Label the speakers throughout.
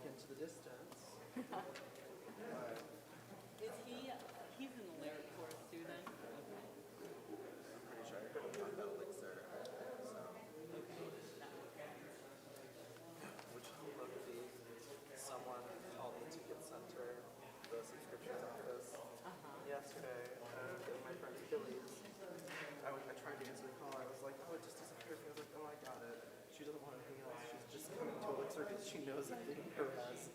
Speaker 1: walk into the distance.
Speaker 2: Is he? He's in the lyric chorus too, then. Okay.
Speaker 1: I'm pretty sure I heard him talk about Elixir. So, which he looked someone called the ticket center, the subscriptions office, yesterday, and my friend Achilles. I tried to answer the call. I was like, oh, it just disappeared. He was like, oh, I got it. She doesn't want anything else. She's just coming to Elixir because she knows I'm leaving Perez.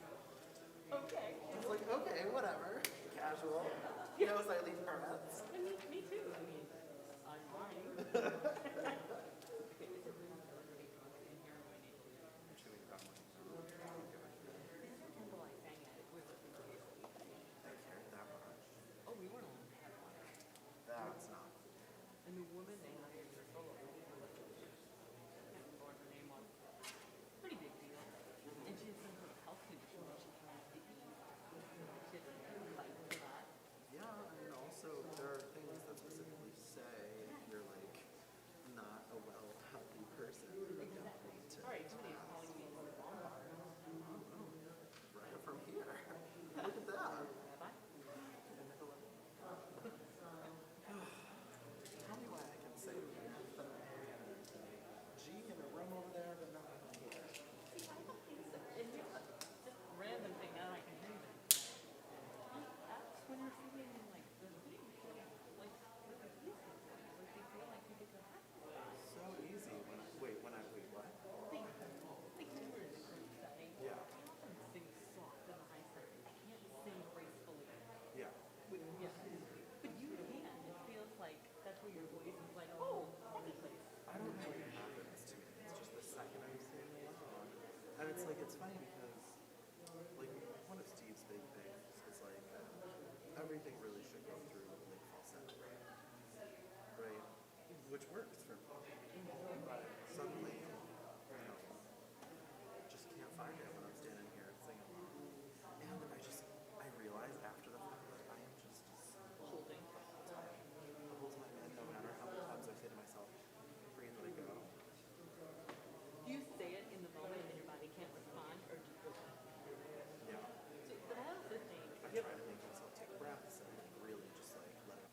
Speaker 2: Okay.
Speaker 1: I was like, okay, whatever. Casual. He knows I leave Perez.
Speaker 2: I mean, me too. I mean, I'm mine.
Speaker 1: I'm chewing gum.
Speaker 2: Temple I sang at was
Speaker 1: I cared that much.
Speaker 2: oh, we weren't allowed to have one.
Speaker 1: That's not.
Speaker 2: And the woman they hired for solo, I can't remember what her name was. Pretty big deal. And she had some sort of health condition that she had to eat. She had to fight for that.
Speaker 1: Yeah, I mean, also, there are things that specifically say if you're, like, not a well, healthy person, you don't need to.
Speaker 2: All right, somebody's calling me from the wrong bar.
Speaker 1: Right from here. Look at that.
Speaker 2: Bye-bye.
Speaker 1: Tell me why I can say G in a room over there, but not here.
Speaker 2: See, I don't think so. And here's a just random thing now that I can hear you. That's when you're feeling like the thing, like the easy thing, like they feel like you get to have
Speaker 1: So easy. Wait, what?
Speaker 2: like when you're in a group setting.
Speaker 1: Yeah.
Speaker 2: I often sing soft in the high setting. I can't sing gracefully.
Speaker 1: Yeah.
Speaker 2: But you can. It feels like that's where your voice is like, oh, any place.
Speaker 1: I don't know what happens to me. It's just the second I'm singing along. And it's like, it's funny because, like, one of Steve's big things is like, everything really should go through like falsetto, right? Which works for me. But suddenly, just can't find it when I'm standing here singing along. And I realize after the fact that I am just
Speaker 2: Holding.
Speaker 1: the whole time, and no matter how many times I say to myself, breathe, let it go.
Speaker 2: Do you say it in the moment and your body can't respond, or do you go back?
Speaker 1: Yeah.
Speaker 2: So, but I also think
Speaker 1: I try to make myself take breaths and like really just like let it.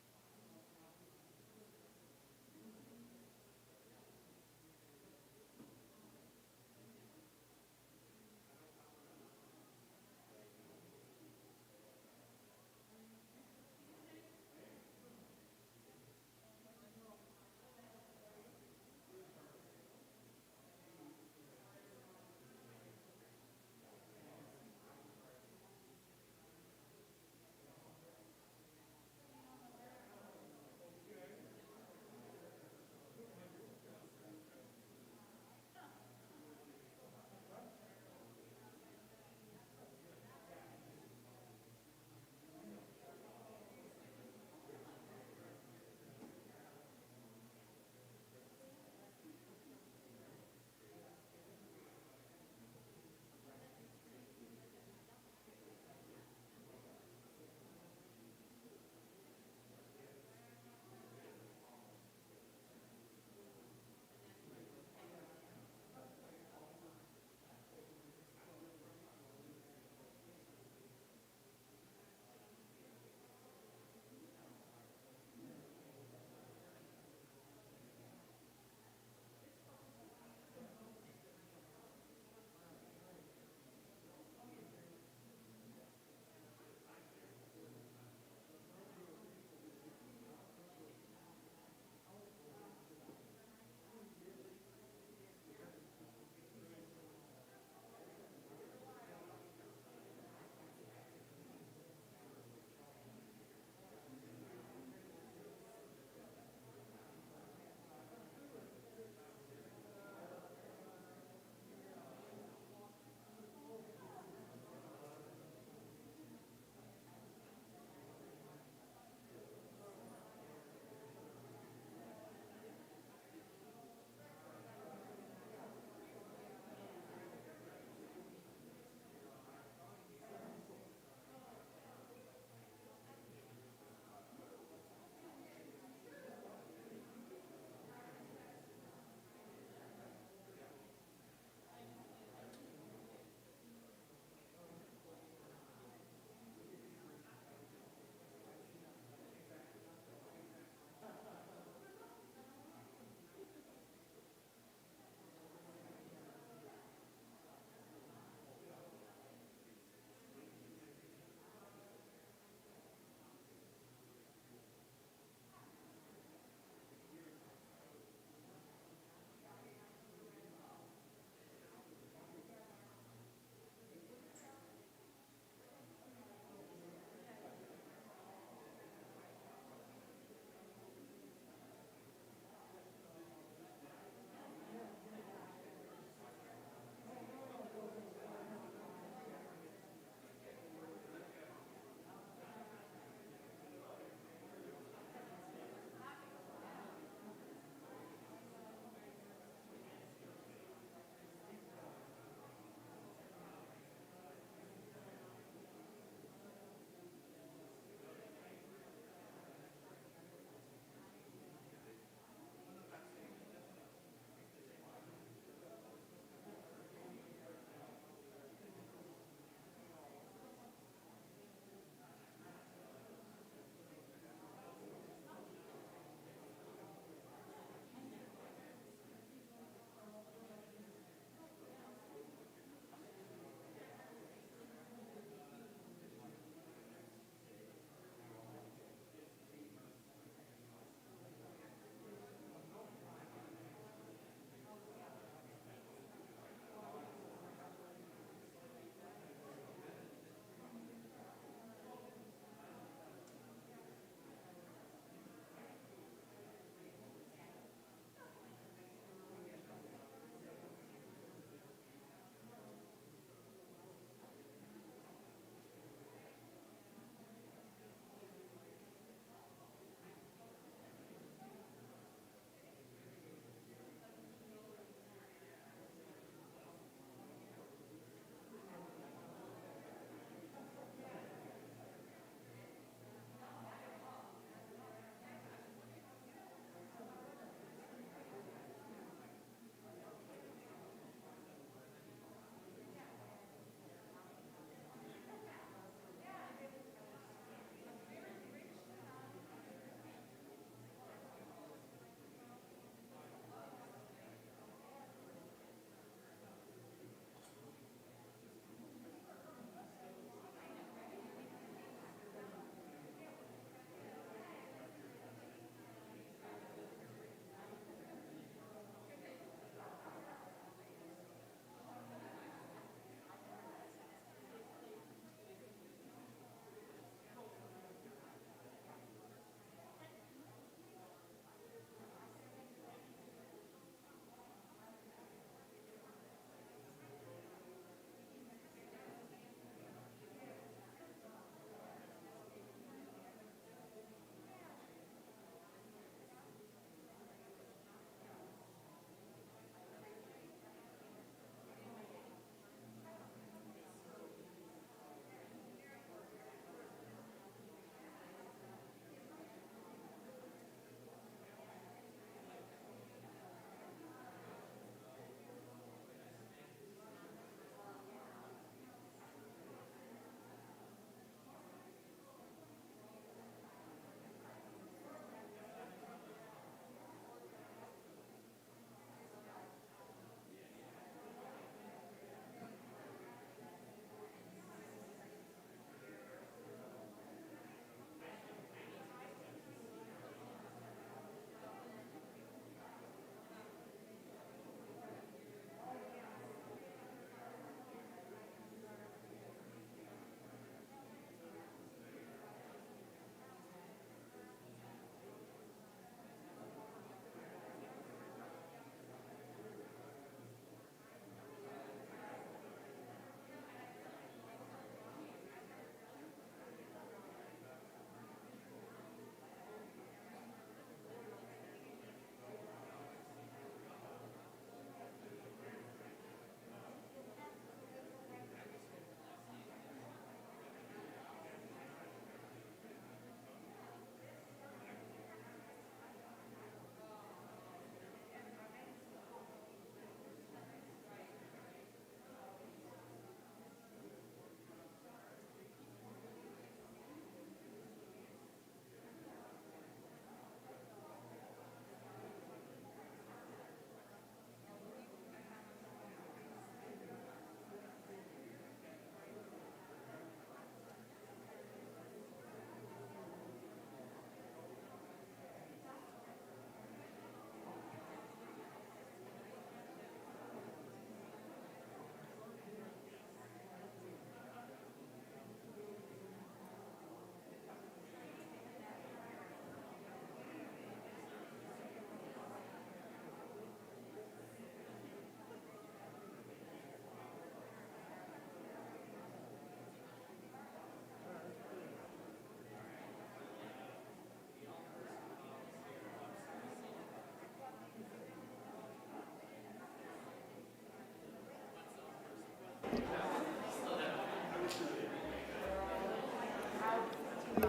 Speaker 3: Good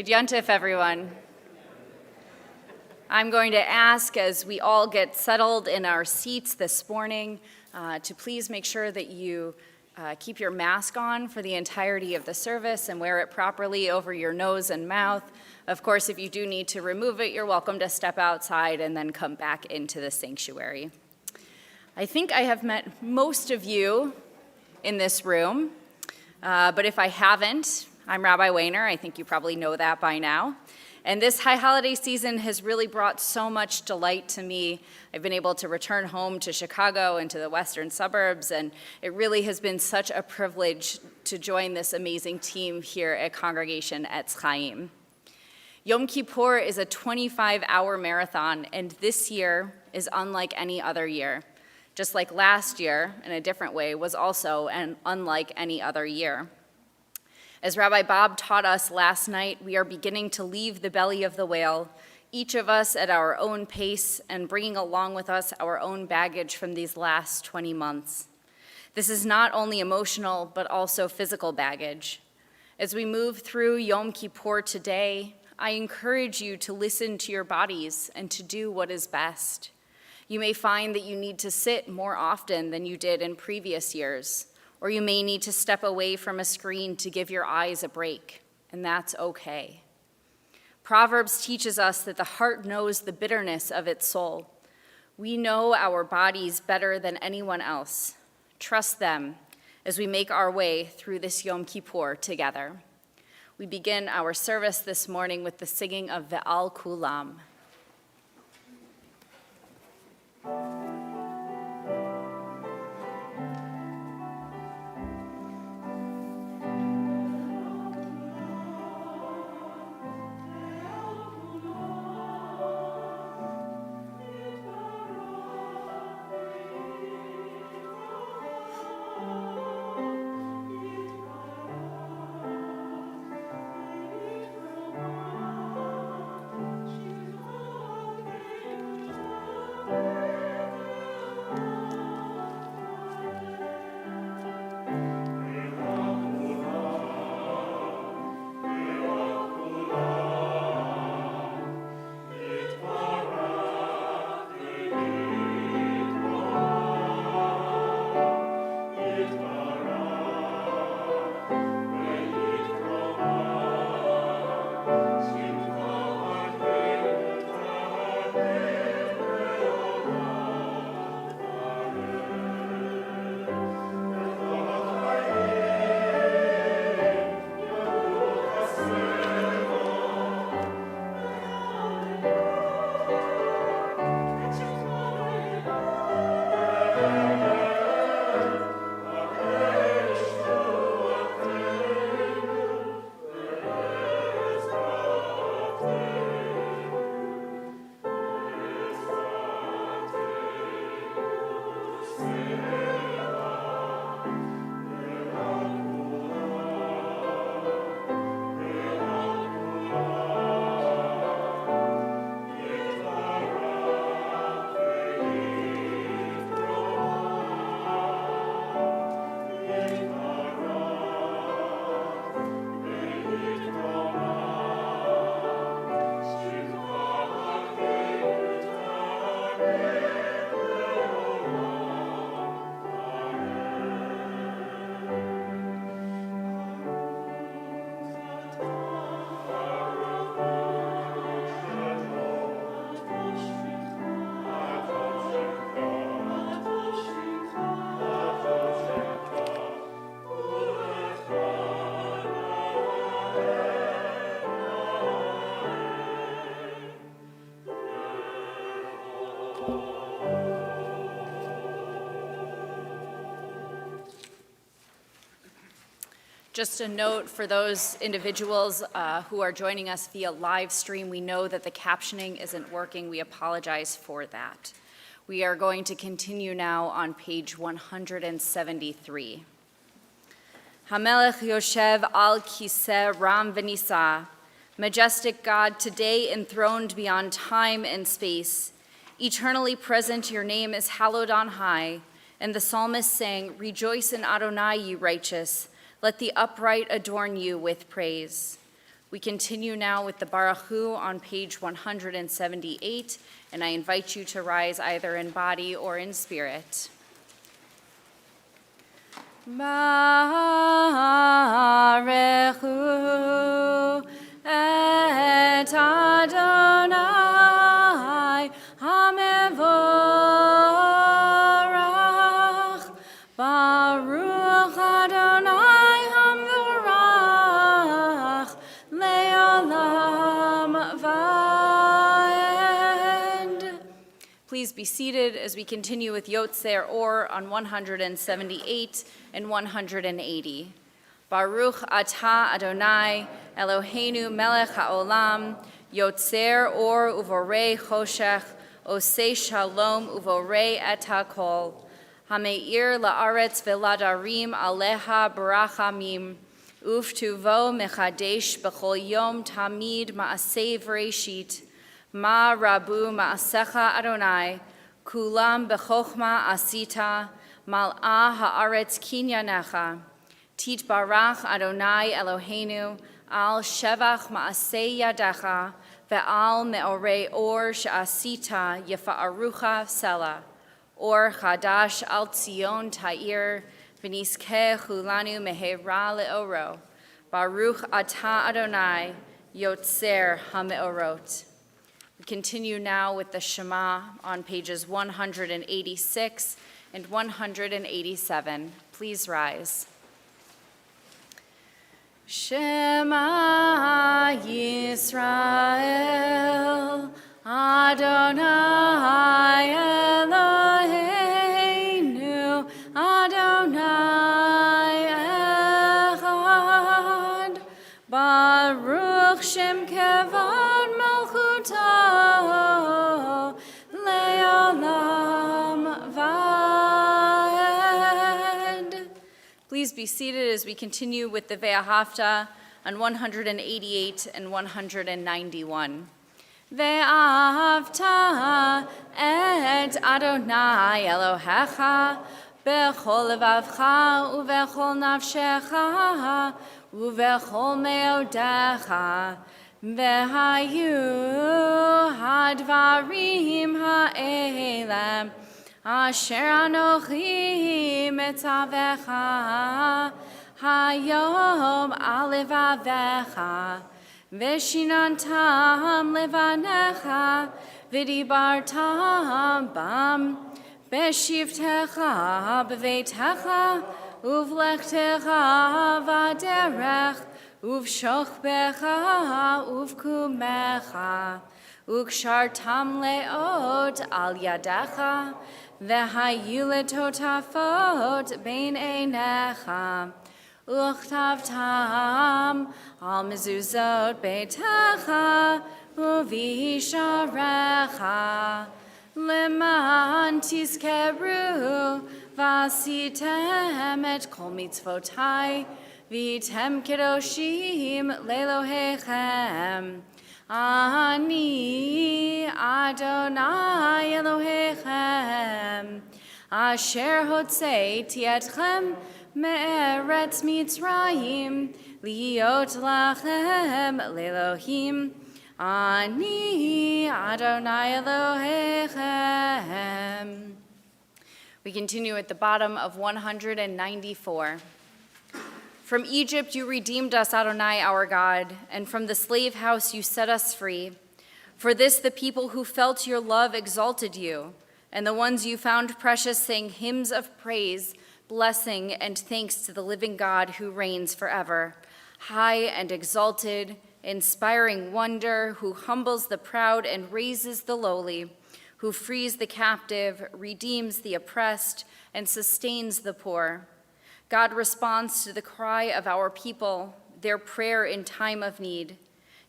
Speaker 3: Yontif, everyone. I'm going to ask, as we all get settled in our seats this morning, to please make sure that you keep your mask on for the entirety of the service and wear it properly over your nose and mouth. Of course, if you do need to remove it, you're welcome to step outside and then come back into the sanctuary. I think I have met most of you in this room, but if I haven't, I'm Rabbi Weiner. I think you probably know that by now. And this high holiday season has really brought so much delight to me. I've been able to return home to Chicago and to the western suburbs, and it really has been such a privilege to join this amazing team here at Congregation Etz Chaim. Yom Kippur is a 25-hour marathon, and this year is unlike any other year. Just like last year, in a different way, was also unlike any other year. As Rabbi Bob taught us last night, we are beginning to leave the belly of the whale, each of us at our own pace and bringing along with us our own baggage from these last 20 months. This is not only emotional, but also physical baggage. As we move through Yom Kippur today, I encourage you to listen to your bodies and to do what is best. You may find that you need to sit more often than you did in previous years, or you may need to step away from a screen to give your eyes a break, and that's okay. Proverbs teaches us that the heart knows the bitterness of its soul. We know our bodies better than anyone else. Trust them as we make our way through this Yom Kippur together. We begin our service this morning with the singing of Ve'al Kulam. Just a note for those individuals who are joining us via live stream, we know that the captioning isn't working. We apologize for that. We are going to continue now on page 173. Hamelech Yoshev al Kiseh Ram V'Nisa, majestic God, today enthroned beyond time and space, eternally present, your name is hallowed on high. And the psalmist sang, rejoice in Adonai, ye righteous. Let the upright adorn you with praise. We continue now with the Baruch Hu on page 178, and I invite you to rise either in body or in spirit. Baruch Hu et Adonai HaMevorach. Baruch Adonai HaMevorach Le'olam Va'ed. Please be seated as we continue with Yotzer Or on 178 and 180. Baruch Atah Adonai Eloheinu Melech HaOlam Yotzer Or Uvorei Choshech Osei Shalom Uvorei Et HaKol Hameir La'aretz Veladarim Aleha Barachamim Uftuvo Mechadesh B'chol Yom Tamid Ma'aseh V'Reishit Ma Rabu Ma'asecha Adonai Kulam B'chochma Asita Mal'ah Ha'aretz Kinyanecha Tit Barach Adonai Eloheinu Al Shevach Ma'aseh Yadecha Ve'al Me'orei Or She'asita Yefa'arucha Sela Or Chadash Al Tzion Ta'ir V'niskeh Chulanu Mehera Le'oro Baruch Atah Adonai Yotzer HaMe'orot. We continue now with the Shema on pages 186 and 187. Please rise. Shema Yisrael, Adonai Eloheinu, Adonai Echad, Baruch Shem Kevod Malchuto, Le'olam Va'ed. Please be seated as we continue with the Ve'ahavta on 188 and 191. Ve'ahavta et Adonai Elohecha bechol levavcha uvechol nafshecha uvechol meodecha ve'hayu hadvarim ha'elem asher anochi metzavecha hayom alevavecha veshinantam levanecha v'dibartam bam beshivtecha b'veitecha uvlechtecha v'derech uvshochbecha uvkumecha ukshartam leot al yadecha ve'hayu letotafot bein einecha uchtavtam al mezuzot beitecha uvisharecha leman tizkeru vasitem et kol mitzvotai vitem kedoshim lelohechem ani Adonai Elohechem asher hotzeiti etchem me'eretz Mitzrayim liot lachem le'elohim ani Adonai Elohechem. We continue at the bottom of 194. From Egypt you redeemed us, Adonai our God, and from the slave house you set us free. For this the people who felt your love exalted you, and the ones you found precious sang hymns of praise, blessing and thanks to the living God who reigns forever, high and exalted, inspiring wonder, who humbles the proud and raises the lowly, who frees the captive, redeems the oppressed, and sustains the poor. God responds to the cry of our people, their prayer in time of need.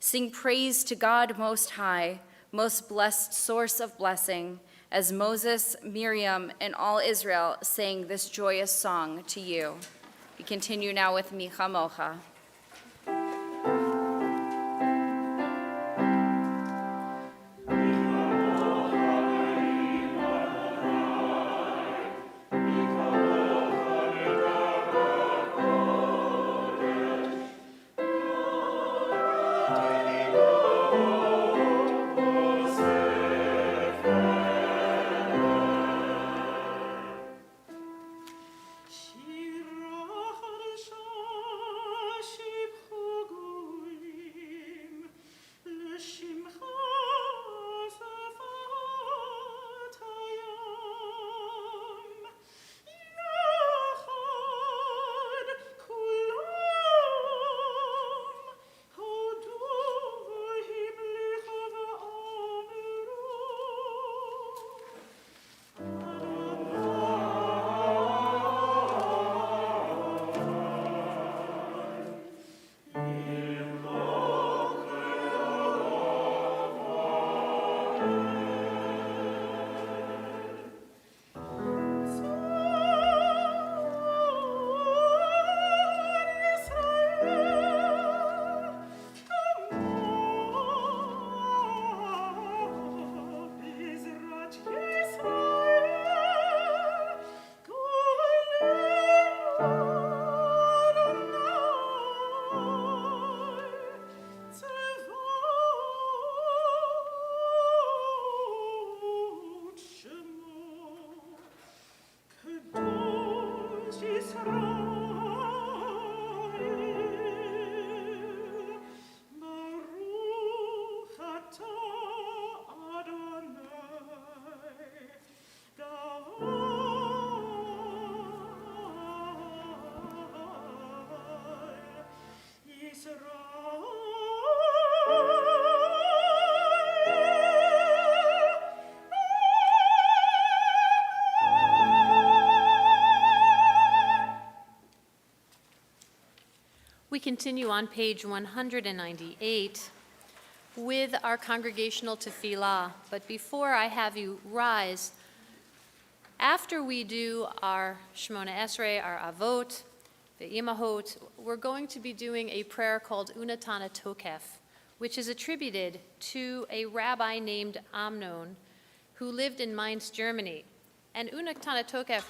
Speaker 3: Sing praise to God Most High, most blessed source of blessing, as Moses, Miriam, and all Israel sang this joyous song to you. We continue now with Micha Mocha.
Speaker 4: We continue on page 198 with our congregational tefillah. But before I have you rise, after we do our Shemona Esrei, our Avot, the Imahot, we're going to be doing a prayer called Unatana Tokef, which is attributed to a rabbi named Amnon who lived in Mainz, Germany. And Unatana Tokef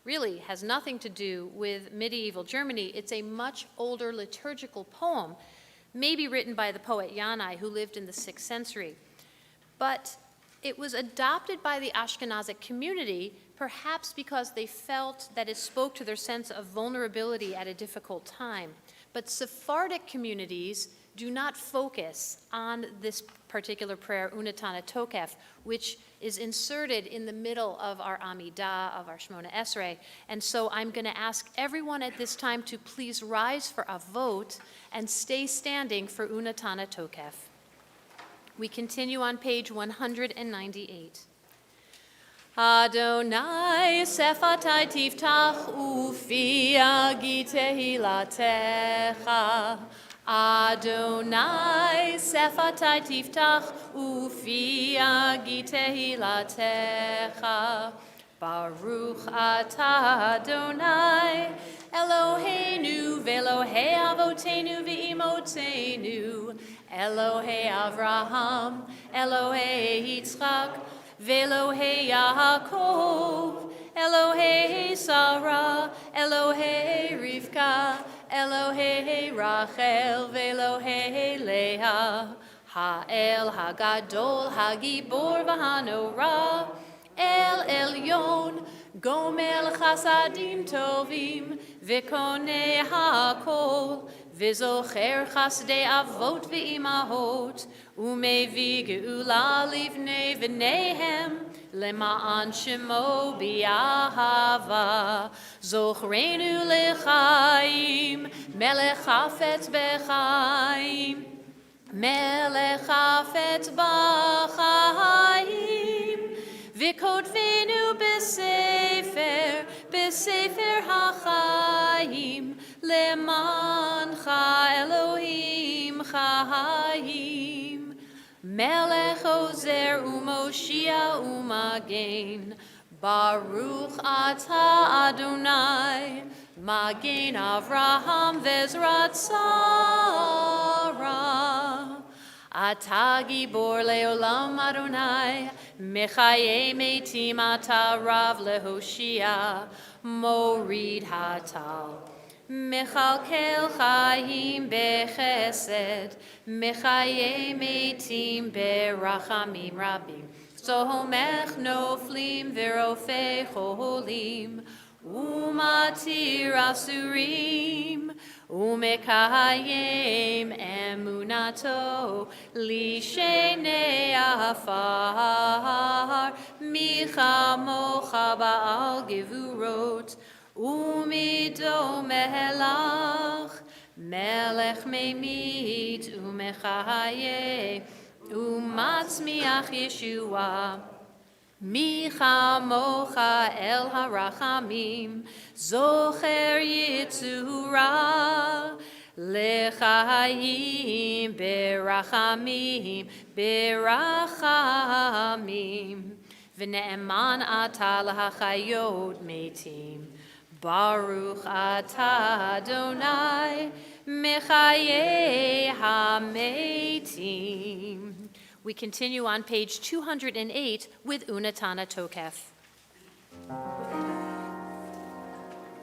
Speaker 4: really has nothing to do with medieval Germany. It's a much older liturgical poem, maybe written by the poet Yanai, who lived in the 6th century. But it was adopted by the Ashkenazic community, perhaps because they felt that it spoke to their sense of vulnerability at a difficult time. But Sephardic communities do not focus on this particular prayer, Unatana Tokef, which is inserted in the middle of our Amidah, of our Shemona Esrei. And so I'm going to ask everyone at this time to please rise for a vote and stay standing for Unatana Tokef. We continue on page 198. Adonai sefatai tiftach ufi agi tehilatecha. Adonai sefatai tiftach ufi agi tehilatecha. Baruch atah Adonai Eloheinu ve'Elohei avotenu ve'imotenu Elohei Avraham Elohei Yitzchak ve'Elohei Yaakov Elohei Sarah Elohei Rivka Elohei Rachel ve'Elohei Leah Ha'el Hagadol Hagibor v'Hanorah El Elyon, Gomel Chasadim Tovim, V'konei HaKol, V'zocher Chasdei Avot V'imahot, Umevi Geula Livnei V'neihem, Lema'an Shemo B'Yahava, Zochreinu L'chaim, Melech Chafetz B'chaim, Melech Chafetz B'chaim, V'kotvenu b'sefer ha'chaim, lemancha Elohim chayim. Melech ozer u'moshia u'magen, Baruch atah Adonai, Magen Avraham v'ezrat Sarah. Atah gibor leolam Adonai, Mechaye metim atah rav lehoshia, morid hatal. Mechalkel chayim bechesed, Mechaye metim berachamim rabim. Somech noflim v'rofei cholim, umatir asurim, umekayim emunato lishenei afar, michamocha ba'al gevurot, umido melach, melech memit umechaye, umatzmiach Yeshua. Micha mocha el harachamim, zocher yitzura, lechayim berachamim, berachamim, v'ne'eman atah lahachayot metim, Baruch atah Adonai, mechaye hametim. We continue on page 208 with Unatana Tokef.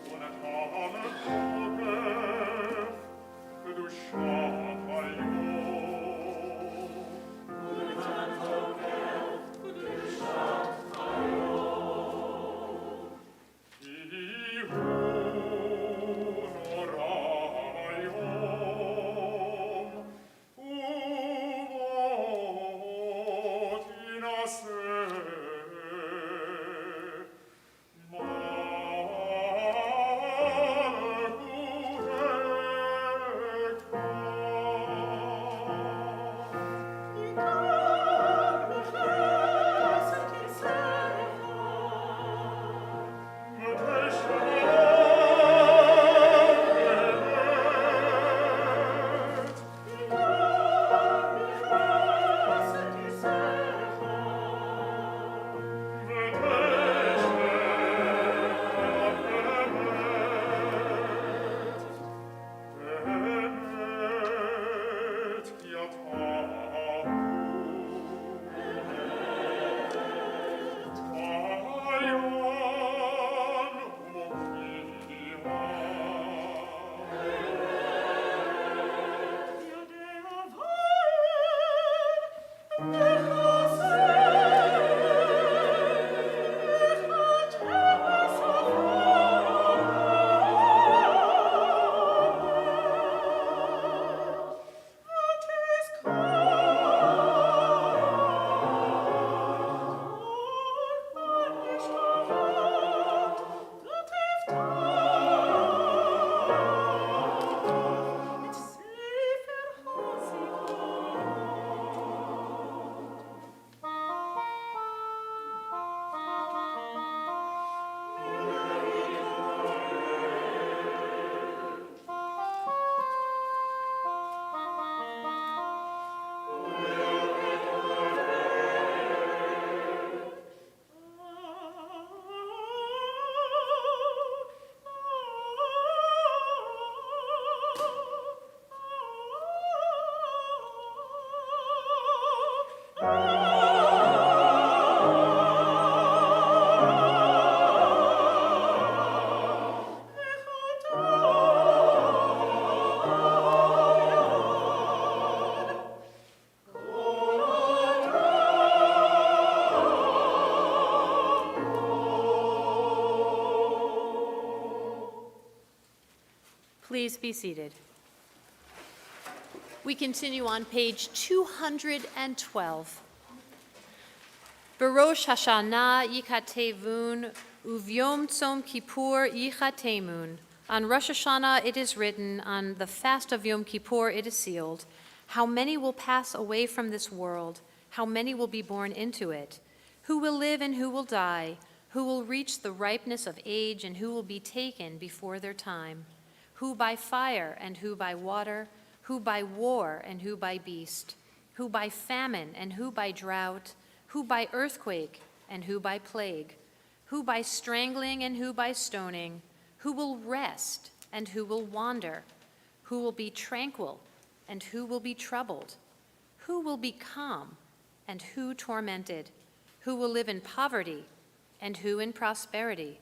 Speaker 5: Unatana
Speaker 4: Please be seated. We continue on page 212. Berosh Hashanah Yikatevun Uvyom Tzom Kippur Yichatemun. On Rosh Hashanah it is written, on the fast of Yom Kippur it is sealed. How many will pass away from this world? How many will be born into it? Who will live and who will die? Who will reach the ripeness of age and who will be taken before their time? Who by fire and who by water? Who by war and who by beast? Who by famine and who by drought? Who by earthquake and who by plague? Who by strangling and who by stoning? Who will rest and who will wander? Who will be tranquil and who will be troubled? Who will be calm and who tormented? Who will live in poverty and who in prosperity?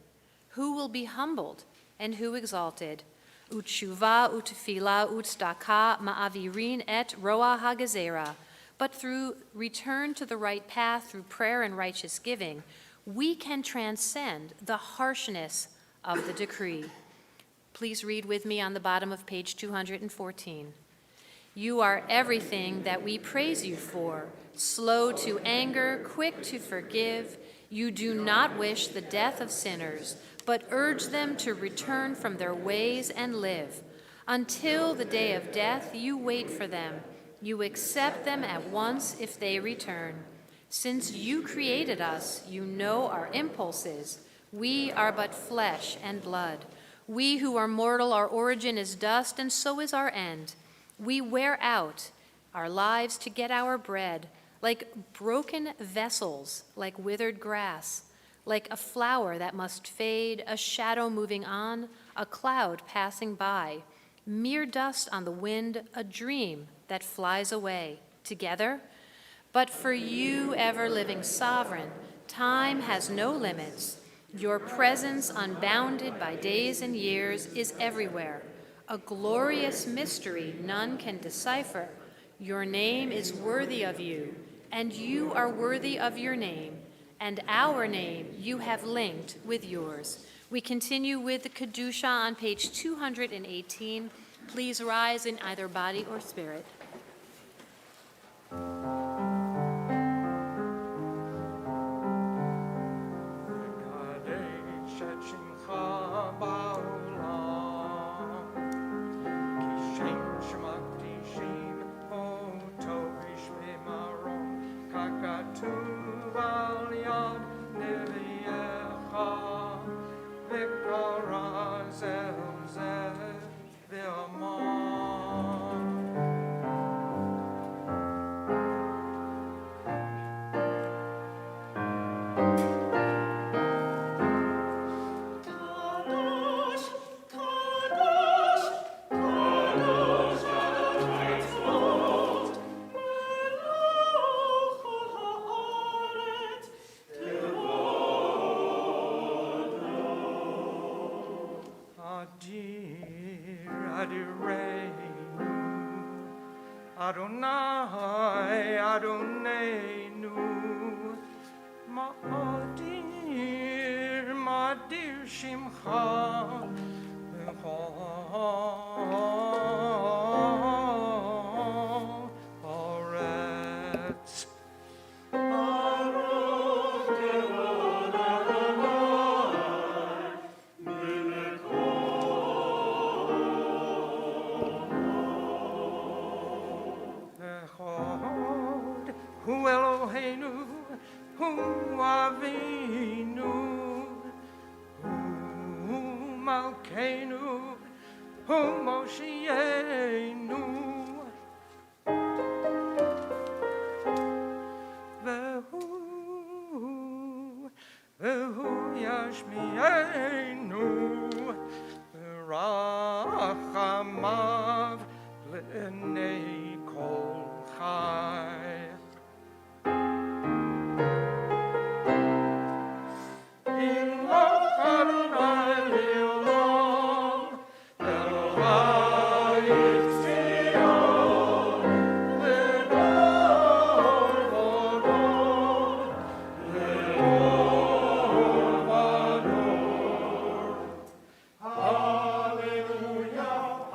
Speaker 4: Who will be humbled and who exalted? Utshuva, utfila, utzdaka, ma'avirin et roa hagazera. But through return to the right path, through prayer and righteous giving, we can transcend the harshness of the decree. Please read with me on the bottom of page 214. You are everything that we praise you for, slow to anger, quick to forgive. You do not wish the death of sinners, but urge them to return from their ways and live. Until the day of death, you wait for them. You accept them at once if they return. Since you created us, you know our impulses. We are but flesh and blood. We who are mortal, our origin is dust, and so is our end. We wear out our lives to get our bread, like broken vessels, like withered grass, like a flower that must fade, a shadow moving on, a cloud passing by, mere dust on the wind, a dream that flies away. Together, but for you, ever-living sovereign, time has no limits. Your presence, unbounded by days and years, is everywhere. A glorious mystery none can decipher. Your name is worthy of you, and you are worthy of your name, and our name you have linked with yours. We continue with the Kedusha on page 218. Please rise in either body or spirit.
Speaker 5: Adonai, Adonenu, Ma'adir, Ma'adir Shimcha, B'chol Haaretz. Hu Eloheinu, Hu Avinu, Hu Malkeinu, Hu Moshienu, Vehu Yashmienu, Rachamav L'nei Kol Chai. Hallelujah.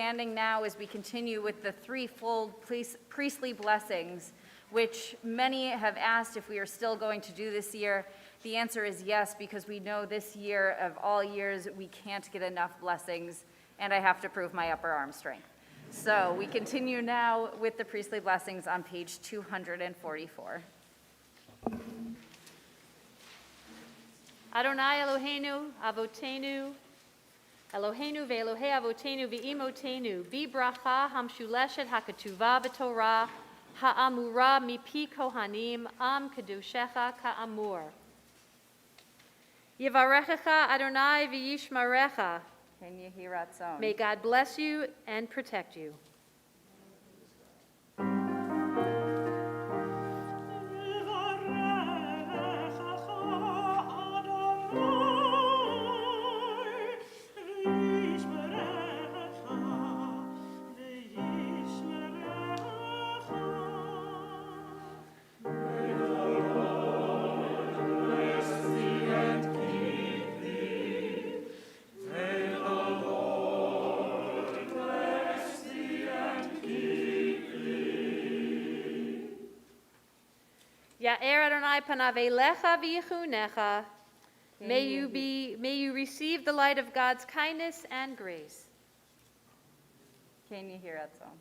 Speaker 3: standing now as we continue with the threefold priestly blessings, which many have asked if we are still going to do this year. The answer is yes, because we know this year of all years we can't get enough blessings, and I have to prove my upper arm strength. So we continue now with the priestly blessings on page 244.
Speaker 4: Adonai Eloheinu, Avotenu, Eloheinu ve'Elohei Avotenu ve'imotenu, bi bracha hamshuleshet hakatuva b'Torah, ha'amura mipi kohanim, am kedushecha ka'amur. Yivarechecha Adonai v'yishmarecha. May God bless you and protect you. Ya'er Adonai panav elecha v'yichunecha. May you receive the light of God's kindness and grace.
Speaker 3: Can you hear that song?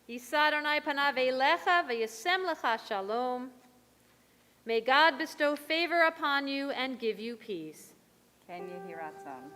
Speaker 4: Yisa Adonai panav elecha v'yasem lecha shalom. May God bestow favor upon you and give you peace.
Speaker 3: Can you hear that song?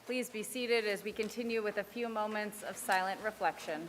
Speaker 3: Please be seated as we continue with a few moments of silent reflection.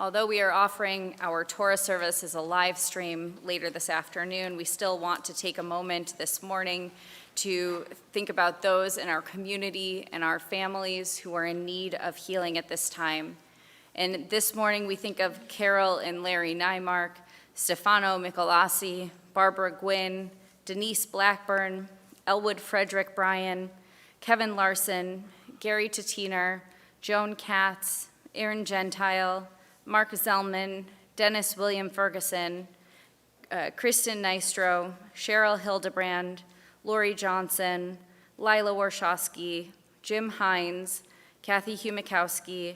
Speaker 3: Although we are offering our Torah service as a live stream later this afternoon, we still want to take a moment this morning to think about those in our community and our families who are in need of healing at this time. And this morning we think of Carol and Larry Nymark, Stefano Michelasi, Barbara Gwynn, Denise Blackburn, Elwood Frederick Bryan, Kevin Larson, Gary Tatiner, Joan Katz, Aaron Gentile, Mark Zellman, Dennis William Ferguson, Kristen Nystro, Cheryl Hildebrand, Lori Johnson, Lila Warshawski, Jim Hines, Kathy Humikowski,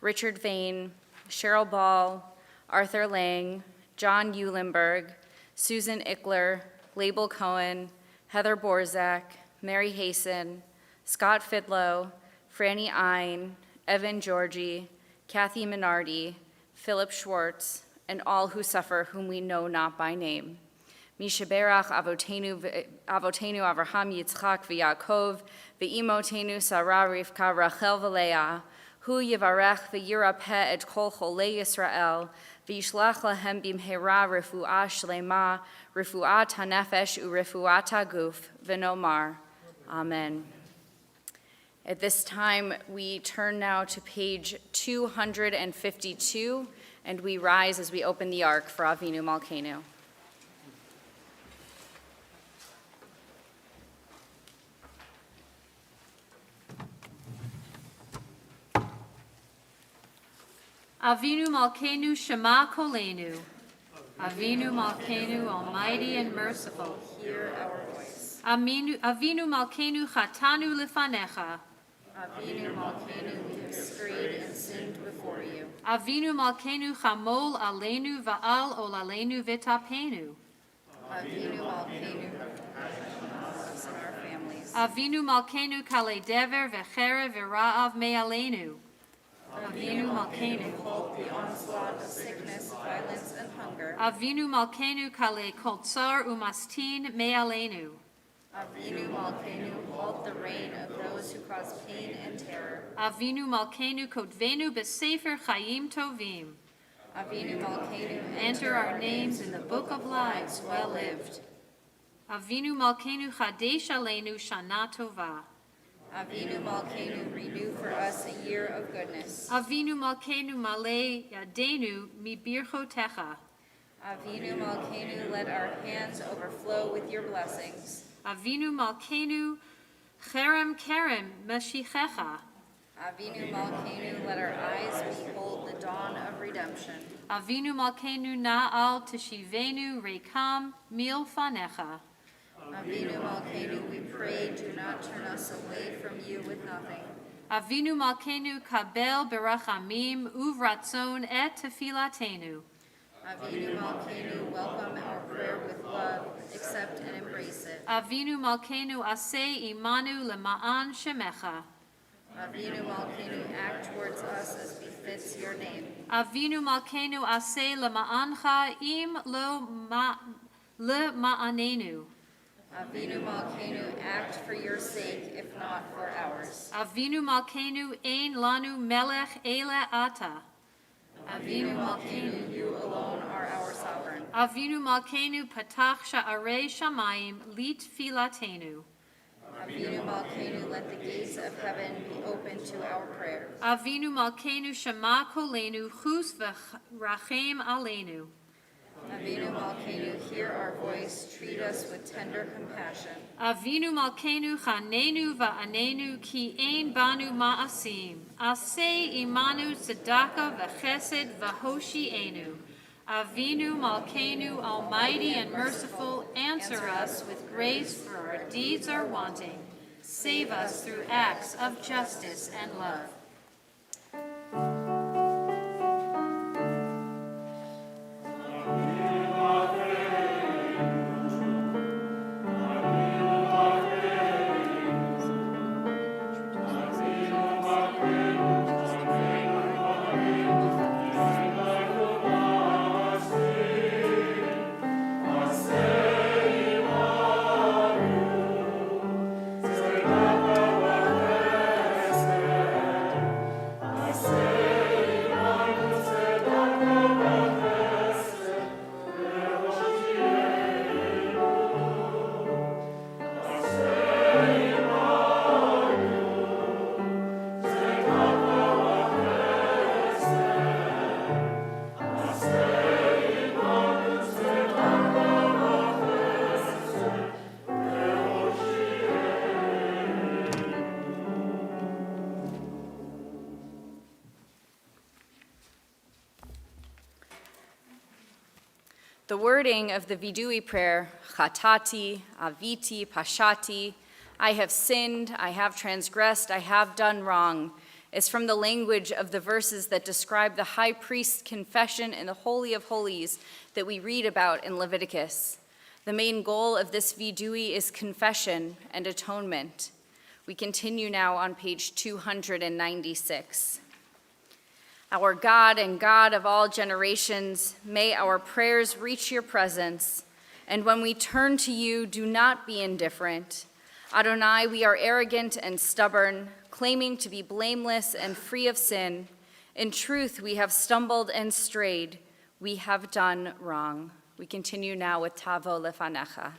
Speaker 3: Richard Vane, Cheryl Ball, Arthur Lang, John Eulenberg, Susan Ickler, Label Cohen, Heather Borzak, Mary Hasten, Scott Fidlow, Franny Ein, Evan Georgie, Kathy Minardi, Philip Schwartz, and all who suffer whom we know not by name. Mishaberach Avotenu Avraham Yitzchak v'Yaakov v'imotenu Sarah Rivka Rachel v'Leah hu yivarech v'yirapeh et kol cholei Yisrael v'yishlach lahem bimhera refuah shlema refuat hanefesh urefuat haguf v'nomar. Amen. At this time, we turn now to page 252, and we rise as we open the ark for Avinu Malkeinu.
Speaker 4: Avinu Malkeinu Shema Kolenu. Avinu Malkeinu, almighty and merciful,
Speaker 3: Hear our voice.
Speaker 4: Avinu Malkeinu Chatanu Lifanecha.
Speaker 3: Avinu Malkeinu, we have strayed and sinned before you.
Speaker 4: Avinu Malkeinu Chamol Aleinu Va'al Olalenu Vitapenu.
Speaker 3: Avinu Malkeinu, us and our families.
Speaker 4: Avinu Malkeinu Kale Dever V'Chere V'Ra'av Me'alenu. Avinu Malkeinu.
Speaker 3: Halt the onslaught of sickness, violence, and hunger.
Speaker 4: Avinu Malkeinu Kale Kol Tsar Umastin Me'alenu.
Speaker 3: Avinu Malkeinu, halt the reign of those who cause pain and terror.
Speaker 4: Avinu Malkeinu Kotvenu B'Sefer Chayim Tovim.
Speaker 3: Avinu Malkeinu,
Speaker 4: Enter our names in the book of lives well lived. Avinu Malkeinu Chadesh Aleinu Shana Tova.
Speaker 3: Avinu Malkeinu, renew for us a year of goodness.
Speaker 4: Avinu Malkeinu Malei Yadenu Mibirchotecha.
Speaker 3: Avinu Malkeinu, let our hands overflow with your blessings.
Speaker 4: Avinu Malkeinu Cherem Kerem Meshichecha.
Speaker 3: Avinu Malkeinu, let our eyes behold the dawn of redemption.
Speaker 4: Avinu Malkeinu Na'al Teshivenu Rekam Milfanecha.
Speaker 3: Avinu Malkeinu, we pray, do not turn us away from you with nothing.
Speaker 4: Avinu Malkeinu Kabel Berachamim Uvratzon Et Tefilatenu.
Speaker 3: Avinu Malkeinu, welcome our prayer with love, accept and embrace it.
Speaker 4: Avinu Malkeinu Aseh Imanu Lema'an Shemecha.
Speaker 3: Avinu Malkeinu, act towards us as befits your name.
Speaker 4: Avinu Malkeinu Aseh Lema'ancha Im Lo Ma'anenu.
Speaker 3: Avinu Malkeinu, act for your sake, if not for ours.
Speaker 4: Avinu Malkeinu Ein Lanu Melech Ele Ata.
Speaker 3: Avinu Malkeinu, you alone are our sovereign.
Speaker 4: Avinu Malkeinu Patach Sha'arei Shamayim Lit Filatenu.
Speaker 3: Avinu Malkeinu, let the gates of heaven be open to our prayers.
Speaker 4: Avinu Malkeinu Shema Kolenu Chus V'Rachem Alenu.
Speaker 3: Avinu Malkeinu, hear our voice, treat us with tender compassion.
Speaker 4: Avinu Malkeinu Chanenu Va'anenu Ki Ein Banu Ma'asim. Aseh Imanu Tzedakah V'Chesed V'Hoshi'enu. Avinu Malkeinu, almighty and merciful, answer us with grace, for our deeds are wanting. Save us through acts of justice and love.
Speaker 3: The wording of the Vidui prayer, Chatati, Aviti, Pashati, I have sinned, I have transgressed, I have done wrong, is from the language of the verses that describe the high priest's confession in the Holy of Holies that we read about in Leviticus. The main goal of this Vidui is confession and atonement. We continue now on page 296. Our God and God of all generations, may our prayers reach your presence, and when we turn to you, do not be indifferent. Adonai, we are arrogant and stubborn, claiming to be blameless and free of sin. In truth, we have stumbled and strayed. We have done wrong. We continue now with Tavo Lefanecha.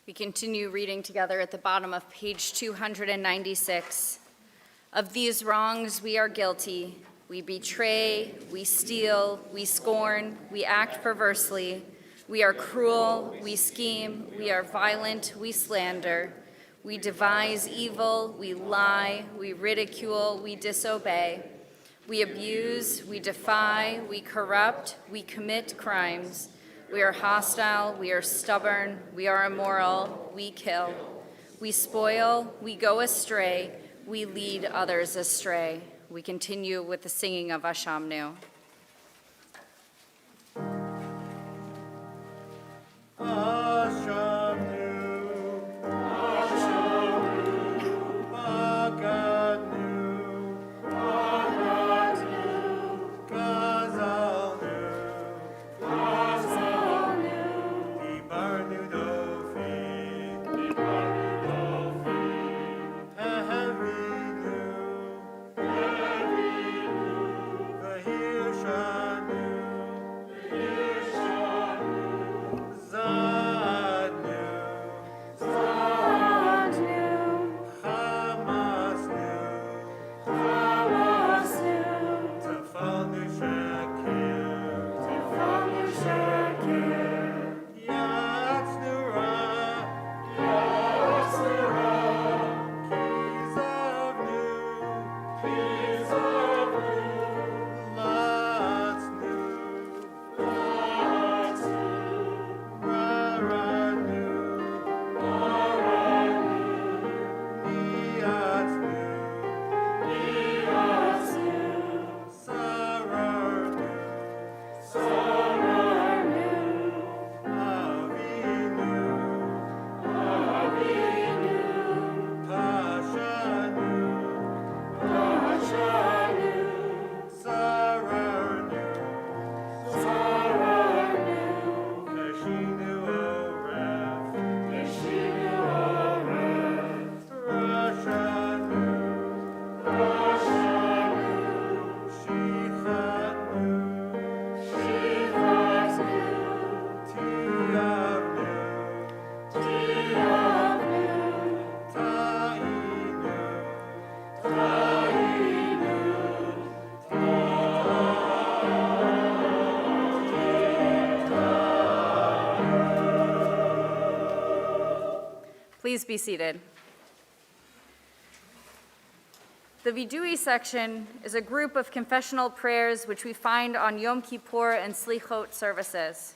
Speaker 3: We continue reading together at the bottom of page 296. Of these wrongs we are guilty. We betray, we steal, we scorn, we act perversely. We are cruel, we scheme, we are violent, we slander. We devise evil, we lie, we ridicule, we disobey. We abuse, we defy, we corrupt, we commit crimes. We are hostile, we are stubborn, we are immoral, we kill. We spoil, we go astray, we lead others astray. We continue with the singing of Ashamnu.
Speaker 5: Here
Speaker 3: Please be seated. The Vidui section is a group of confessional prayers which we find on Yom Kippur and Slichot services.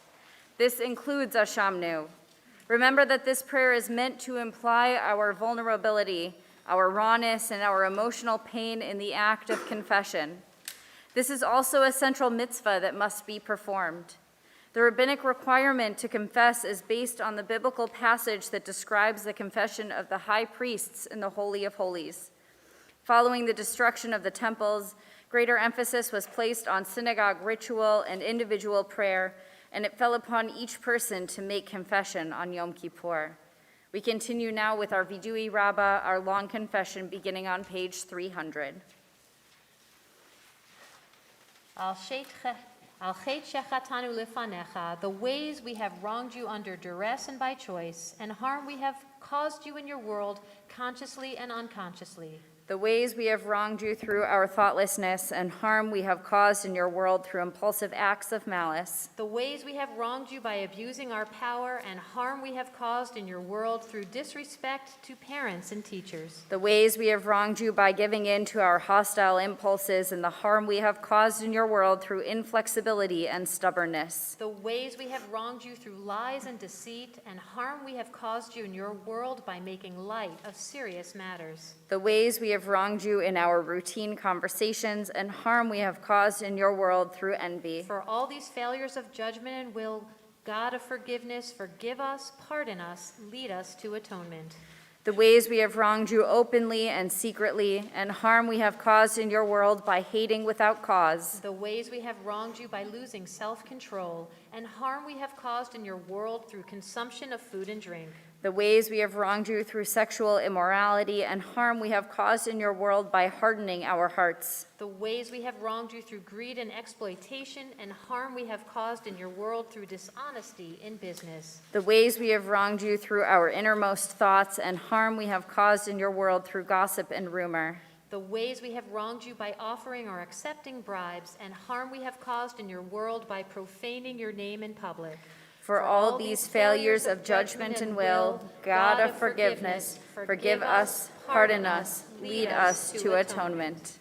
Speaker 3: This includes Ashamnu. Remember that this prayer is meant to imply our vulnerability, our rawness, and our emotional pain in the act of confession. This is also a central mitzvah that must be performed. The rabbinic requirement to confess is based on the biblical passage that describes the confession of the high priests in the Holy of Holies. Following the destruction of the temples, greater emphasis was placed on synagogue ritual and individual prayer, and it fell upon each person to make confession on Yom Kippur. We continue now with our Vidui Rabbah, our long confession, beginning on page 300.
Speaker 4: Al chet shechatanu lefanecha, the ways we have wronged you under duress and by choice, and harm we have caused you in your world, consciously and unconsciously.
Speaker 3: The ways we have wronged you through our thoughtlessness, and harm we have caused in your world through impulsive acts of malice.
Speaker 4: The ways we have wronged you by abusing our power, and harm we have caused in your world through disrespect to parents and teachers.
Speaker 3: The ways we have wronged you by giving in to our hostile impulses, and the harm we have caused in your world through inflexibility and stubbornness.
Speaker 4: The ways we have wronged you through lies and deceit, and harm we have caused you in your world by making light of serious matters.
Speaker 3: The ways we have wronged you in our routine conversations, and harm we have caused in your world through envy.
Speaker 4: For all these failures of judgment and will, God of forgiveness, forgive us, pardon us, lead us to atonement.
Speaker 3: The ways we have wronged you openly and secretly, and harm we have caused in your world by hating without cause.
Speaker 4: The ways we have wronged you by losing self-control, and harm we have caused in your world through consumption of food and drink.
Speaker 3: The ways we have wronged you through sexual immorality, and harm we have caused in your world by hardening our hearts.
Speaker 4: The ways we have wronged you through greed and exploitation, and harm we have caused in your world through dishonesty in business.
Speaker 3: The ways we have wronged you through our innermost thoughts, and harm we have caused in your world through gossip and rumor.
Speaker 4: The ways we have wronged you by offering or accepting bribes, and harm we have caused in your world by profaning your name in public.
Speaker 3: For all these failures of judgment and will, God of forgiveness, forgive us, pardon us, lead us to atonement.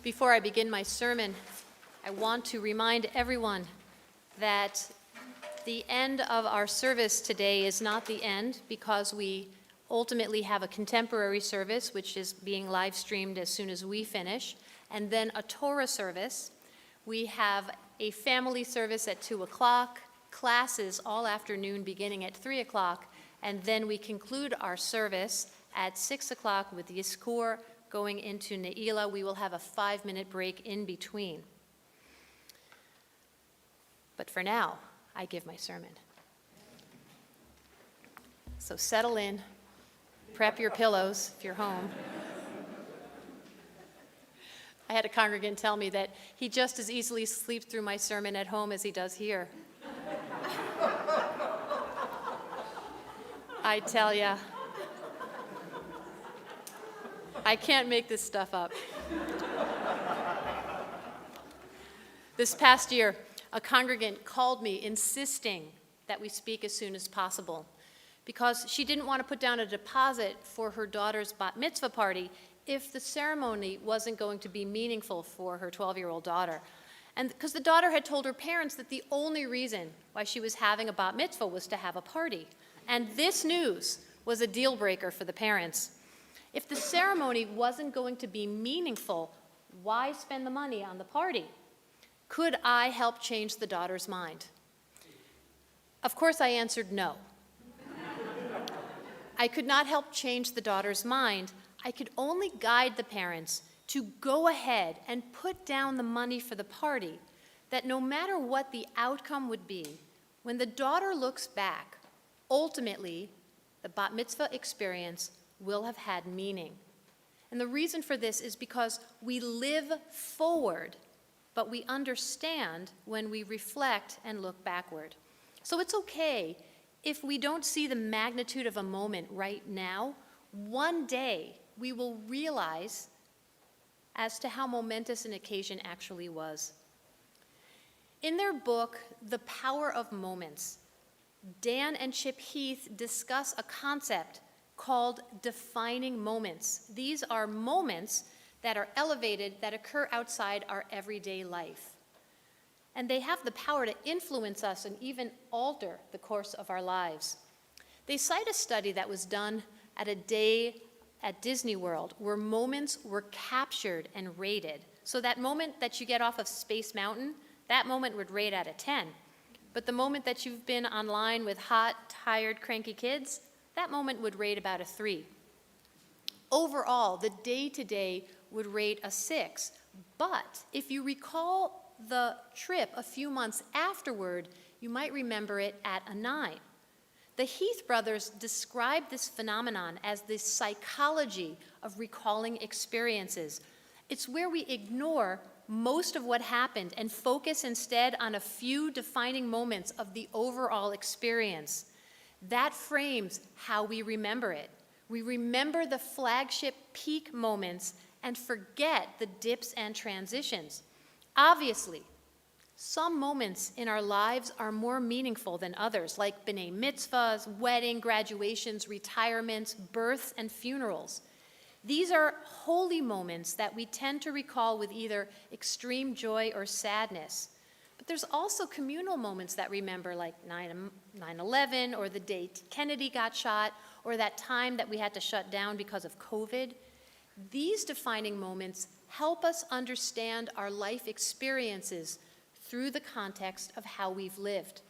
Speaker 4: Before I begin my sermon, I want to remind everyone that the end of our service today is not the end, because we ultimately have a contemporary service, which is being live streamed as soon as we finish, and then a Torah service. We have a family service at 2 o'clock, classes all afternoon beginning at 3 o'clock, and then we conclude our service at 6 o'clock with Yizkur going into Ne'ilah. We will have a 5-minute break in between. But for now, I give my sermon. So settle in, prep your pillows if you're home. I had a congregant tell me that he just as easily sleeps through my sermon at home as he does here. I tell ya, I can't make this stuff up. This past year, a congregant called me insisting that we speak as soon as possible because she didn't want to put down a deposit for her daughter's bat mitzvah party if the ceremony wasn't going to be meaningful for her 12-year-old daughter. And because the daughter had told her parents that the only reason why she was having a bat mitzvah was to have a party. And this news was a deal breaker for the parents. If the ceremony wasn't going to be meaningful, why spend the money on the party? Could I help change the daughter's mind? Of course, I answered no. I could not help change the daughter's mind. I could only guide the parents to go ahead and put down the money for the party, that no matter what the outcome would be, when the daughter looks back, ultimately, the bat mitzvah experience will have had meaning. And the reason for this is because we live forward, but we understand when we reflect and look backward. So it's okay if we don't see the magnitude of a moment right now. One day we will realize as to how momentous an occasion actually was. In their book, The Power of Moments, Dan and Chip Heath discuss a concept called defining moments. These are moments that are elevated, that occur outside our everyday life. And they have the power to influence us and even alter the course of our lives. They cite a study that was done at a day at Disney World where moments were captured and rated. So that moment that you get off of Space Mountain, that moment would rate out of 10. But the moment that you've been online with hot, tired, cranky kids, that moment would rate about a 3. Overall, the day-to-day would rate a 6. But if you recall the trip a few months afterward, you might remember it at a 9. The Heath brothers described this phenomenon as the psychology of recalling experiences. It's where we ignore most of what happened and focus instead on a few defining moments of the overall experience. That frames how we remember it. We remember the flagship peak moments and forget the dips and transitions. Obviously, some moments in our lives are more meaningful than others, like b'nai mitzvahs, wedding, graduations, retirements, births, and funerals. These are holy moments that we tend to recall with either extreme joy or sadness. But there's also communal moments that remember, like 9/11, or the day Kennedy got shot, or that time that we had to shut down because of COVID. These defining moments help us understand our life experiences through the context of how we've lived.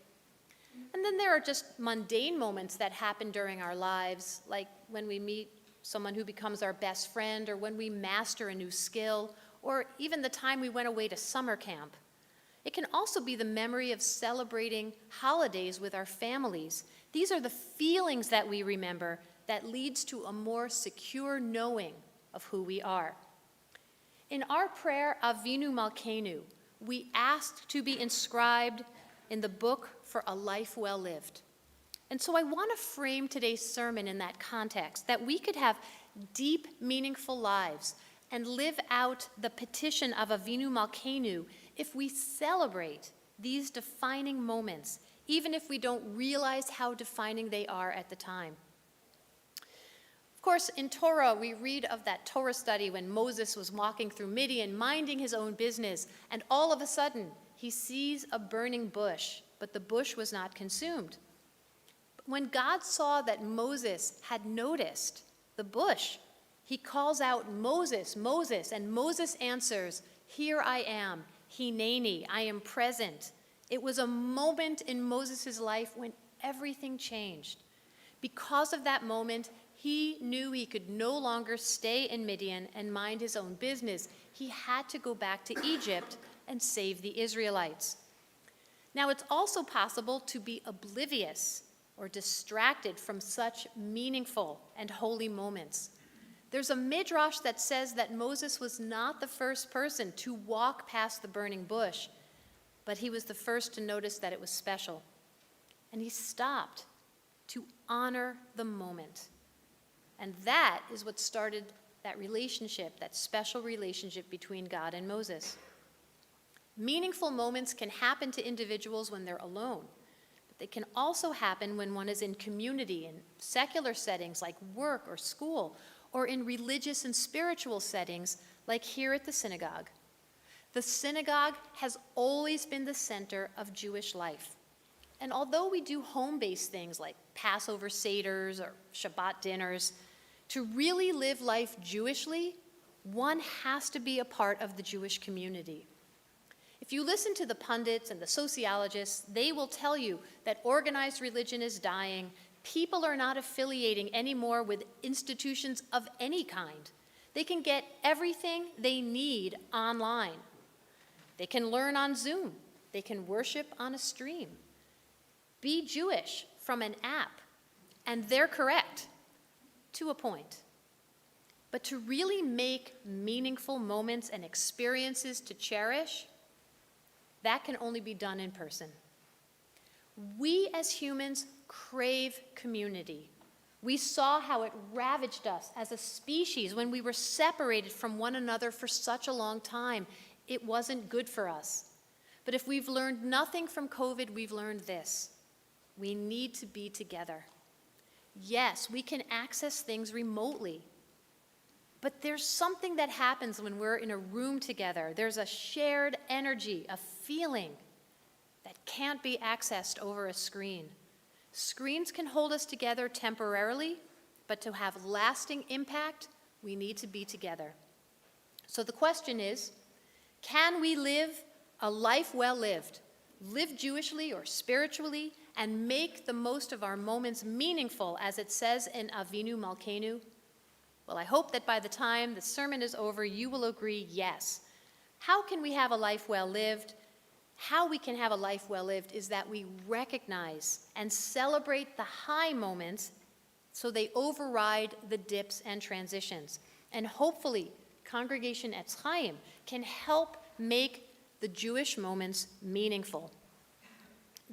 Speaker 4: And then there are just mundane moments that happen during our lives, like when we meet someone who becomes our best friend, or when we master a new skill, or even the time we went away to summer camp. It can also be the memory of celebrating holidays with our families. These are the feelings that we remember that leads to a more secure knowing of who we are. In our prayer, Avinu Malkeinu, we asked to be inscribed in the book for a life well lived. And so I want to frame today's sermon in that context, that we could have deep, meaningful lives and live out the petition of Avinu Malkeinu if we celebrate these defining moments, even if we don't realize how defining they are at the time. Of course, in Torah, we read of that Torah study when Moses was walking through Midian, minding his own business, and all of a sudden, he sees a burning bush, but the bush was not consumed. When God saw that Moses had noticed the bush, he calls out, "Moses, Moses," and Moses answers, "Here I am, Hineni, I am present." It was a moment in Moses' life when everything changed. Because of that moment, he knew he could no longer stay in Midian and mind his own business. He had to go back to Egypt and save the Israelites. Now, it's also possible to be oblivious or distracted from such meaningful and holy moments. There's a midrash that says that Moses was not the first person to walk past the burning bush, but he was the first to notice that it was special. And he stopped to honor the moment. And that is what started that relationship, that special relationship between God and Moses. Meaningful moments can happen to individuals when they're alone. They can also happen when one is in community, in secular settings like work or school, or in religious and spiritual settings like here at the synagogue. The synagogue has always been the center of Jewish life. And although we do home-based things like Passover seders or Shabbat dinners, To really live life Jewishly, one has to be a part of the Jewish community. If you listen to the pundits and the sociologists, they will tell you that organized religion is dying. People are not affiliating anymore with institutions of any kind. They can get everything they need online. They can learn on Zoom. They can worship on a stream. Be Jewish from an app, and they're correct, to a point. But to really make meaningful moments and experiences to cherish, that can only be done in person. We as humans crave community. We saw how it ravaged us as a species when we were separated from one another for such a long time. It wasn't good for us. But if we've learned nothing from COVID, we've learned this. We need to be together. Yes, we can access things remotely. But there's something that happens when we're in a room together. There's a shared energy, a feeling that can't be accessed over a screen. Screens can hold us together temporarily, but to have lasting impact, we need to be together. So the question is, can we live a life well lived, live Jewishly or spiritually, and make the most of our moments meaningful, as it says in Avinu Malkeinu? Well, I hope that by the time the sermon is over, you will agree, yes. How can we have a life well lived? How we can have a life well lived is that we recognize and celebrate the high moments so they override the dips and transitions. And hopefully, Congregation Etz Chaim can help make the Jewish moments meaningful.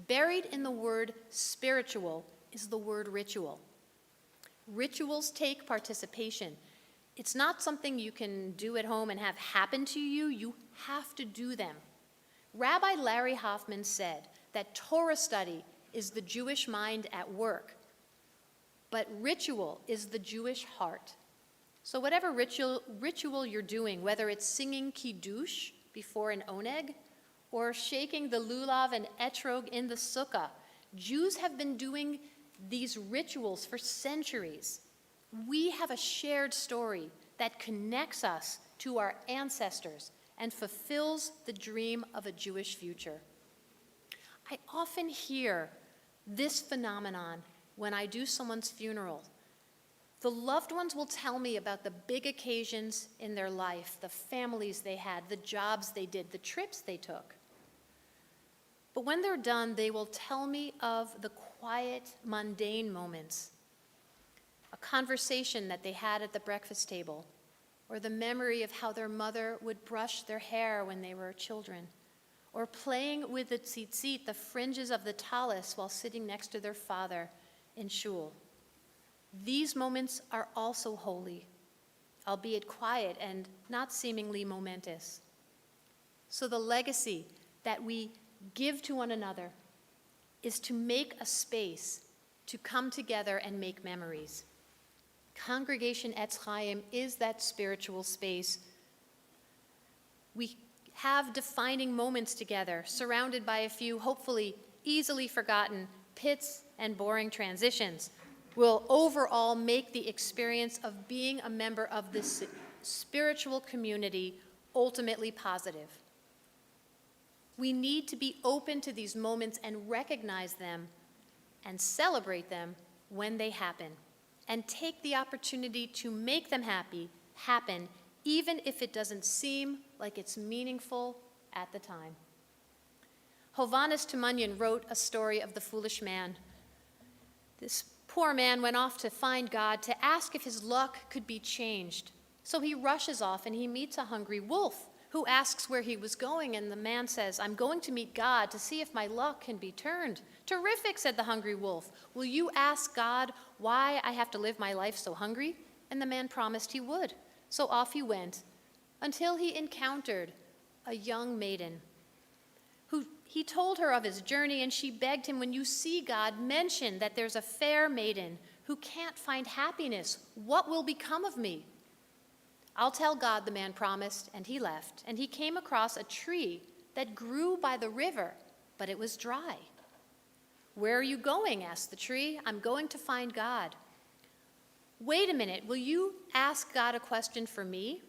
Speaker 4: Buried in the word spiritual is the word ritual. Rituals take participation. It's not something you can do at home and have happen to you. You have to do them. Rabbi Larry Hoffman said that Torah study is the Jewish mind at work, but ritual is the Jewish heart. So whatever ritual you're doing, whether it's singing Kiddush before an oneg or shaking the lulav and etrog in the sukkah, Jews have been doing these rituals for centuries. We have a shared story that connects us to our ancestors and fulfills the dream of a Jewish future. I often hear this phenomenon when I do someone's funeral. The loved ones will tell me about the big occasions in their life, the families they had, the jobs they did, the trips they took. But when they're done, they will tell me of the quiet, mundane moments, a conversation that they had at the breakfast table, or the memory of how their mother would brush their hair when they were children, or playing with the tzitzit, the fringes of the talis, while sitting next to their father in shul. These moments are also holy, albeit quiet and not seemingly momentous. So the legacy that we give to one another is to make a space to come together and make memories. Congregation Etz Chaim is that spiritual space. We have defining moments together, surrounded by a few hopefully easily forgotten pits and boring transitions, will overall make the experience of being a member of this spiritual community ultimately positive. We need to be open to these moments and recognize them and celebrate them when they happen, and take the opportunity to make them happen, even if it doesn't seem like it's meaningful at the time. Hovhannes Tumanyan wrote a story of the foolish man. This poor man went off to find God to ask if his luck could be changed. So he rushes off and he meets a hungry wolf who asks where he was going, and the man says, "I'm going to meet God to see if my luck can be turned." "Terrific," said the hungry wolf. "Will you ask God why I have to live my life so hungry?" And the man promised he would. So off he went until he encountered a young maiden who he told her of his journey, and she begged him, "When you see God, mention that there's a fair maiden who can't find happiness. What will become of me?" "I'll tell God," the man promised, and he left, and he came across a tree that grew by the river, but it was dry. "Where are you going?" asked the tree. "I'm going to find God." Wait a minute, will you ask God a question for me?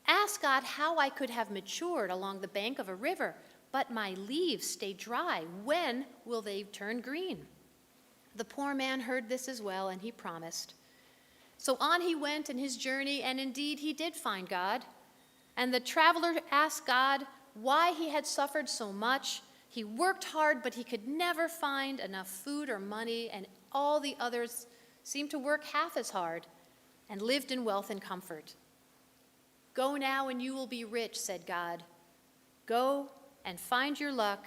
Speaker 4: Ask God how I could have matured along the bank of a river, but my leaves stay dry. When will they turn green? The poor man heard this as well, and he promised. So on he went in his journey, and indeed he did find God. And the traveler asked God why he had suffered so much. He worked hard, but he could never find enough food or money, and all the others seemed to work half as hard and lived in wealth and comfort. Go now and you will be rich, said God. Go and find your luck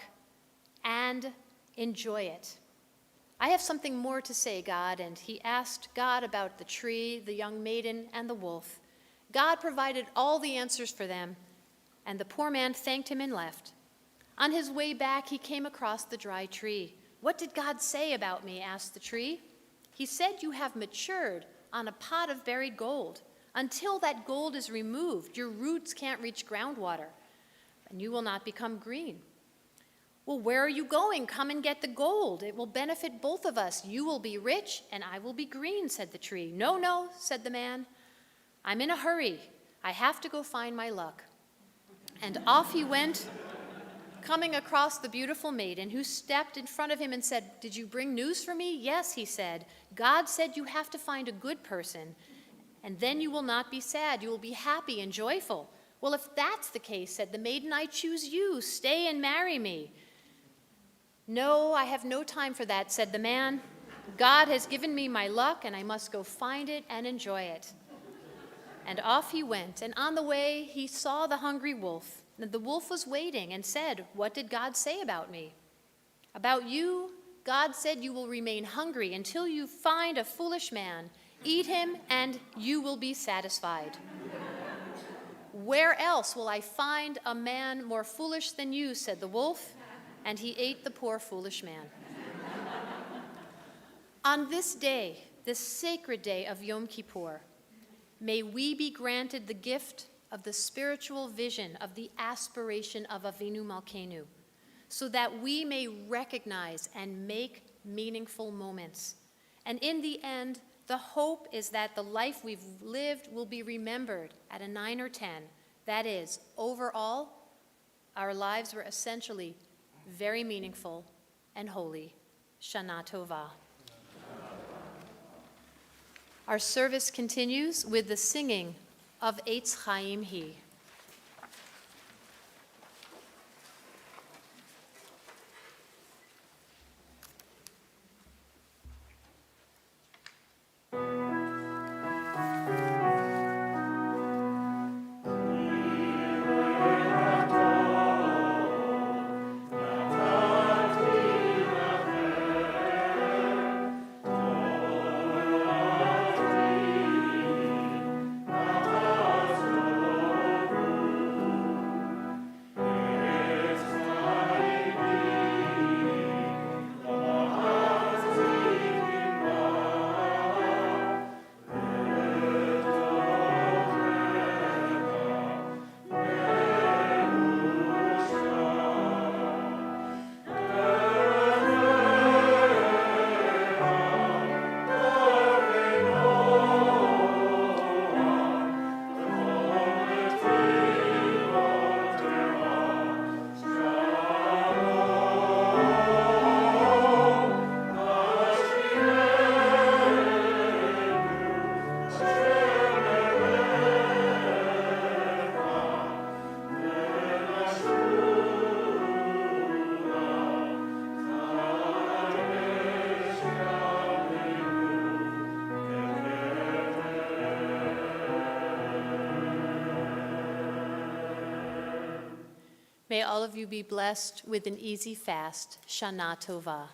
Speaker 4: and enjoy it. I have something more to say, God, and he asked God about the tree, the young maiden, and the wolf. God provided all the answers for them, and the poor man thanked him and left. On his way back, he came across the dry tree. What did God say about me? Asked the tree. He said, you have matured on a pot of buried gold. Until that gold is removed, your roots can't reach groundwater, and you will not become green. Well, where are you going? Come and get the gold. It will benefit both of us. You will be rich, and I will be green, said the tree. No, no, said the man. I'm in a hurry. I have to go find my luck. And off he went, coming across the beautiful maiden, who stepped in front of him and said, did you bring news for me? Yes, he said. God said you have to find a good person, and then you will not be sad. You will be happy and joyful. Well, if that's the case, said the maiden, I choose you. Stay and marry me. No, I have no time for that, said the man. God has given me my luck, and I must go find it and enjoy it. And off he went, and on the way he saw the hungry wolf. And the wolf was waiting and said, what did God say about me? About you, God said you will remain hungry until you find a foolish man. Eat him, and you will be satisfied. Where else will I find a man more foolish than you, said the wolf, and he ate the poor foolish man. On this day, this sacred day of Yom Kippur, may we be granted the gift of the spiritual vision of the aspiration of Avinu Malkeinu, so that we may recognize and make meaningful moments. And in the end, the hope is that the life we've lived will be remembered at a 9 or 10. That is, overall, our lives were essentially very meaningful and holy. Shana Tova. Our service continues with the singing of Eitz Chaim Hi. May all of you be blessed with an easy fast. Shana Tova.